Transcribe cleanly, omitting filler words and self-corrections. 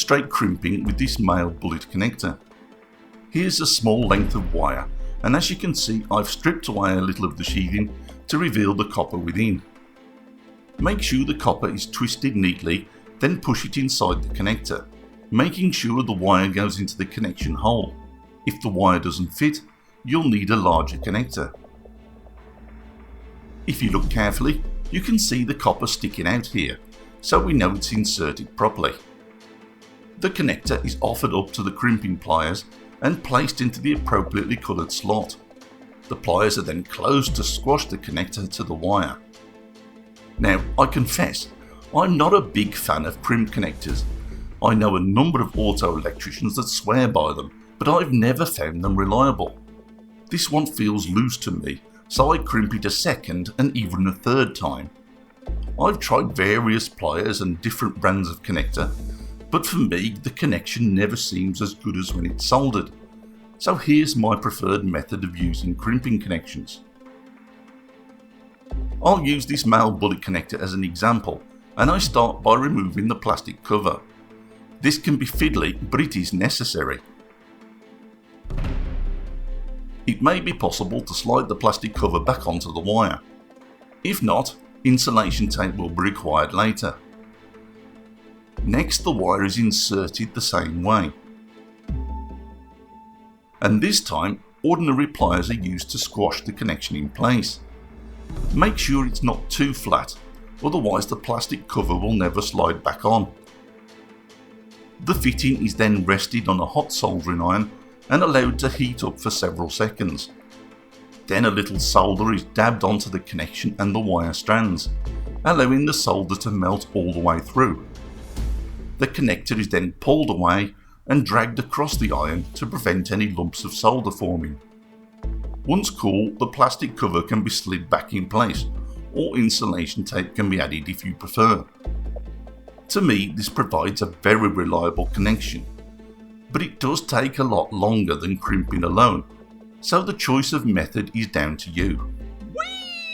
demonstrate crimping with this male bullet connector. Here's a small length of wire, and as you can see, I've stripped away a little of the sheathing to reveal the copper within. Make sure the copper is twisted neatly, then push it inside the connector, making sure the wire goes into the connection hole. If the wire doesn't fit, you'll need a larger connector. If you look carefully, you can see the copper sticking out here, so we know it's inserted properly. The connector is offered up to the crimping pliers and placed into the appropriately coloured slot. The pliers are then closed to squash the connector to the wire. Now, I confess, I'm not a big fan of crimp connectors. I know a number of auto electricians that swear by them, but I've never found them reliable. This one feels loose to me, so I crimp it a second and even a third time. I've tried various pliers and different brands of connector, but for me the connection never seems as good as when it's soldered. So here's my preferred method of using crimping connections. I'll use this male bullet connector as an example, and I start by removing the plastic cover. This can be fiddly, but it is necessary. It may be possible to slide the plastic cover back onto the wire. If not, insulation tape will be required later. Next, the wire is inserted the same way. And this time, ordinary pliers are used to squash the connection in place. Make sure it's not too flat, otherwise the plastic cover will never slide back on. The fitting is then rested on a hot soldering iron and allowed to heat up for several seconds. Then a little solder is dabbed onto the connection and the wire strands, allowing the solder to melt all the way through. The connector is then pulled away and dragged across the iron to prevent any lumps of solder forming. Once cool, the plastic cover can be slid back in place, or insulation tape can be added if you prefer. To me, this provides a very reliable connection, but it does take a lot longer than crimping alone, so the choice of method is down to you.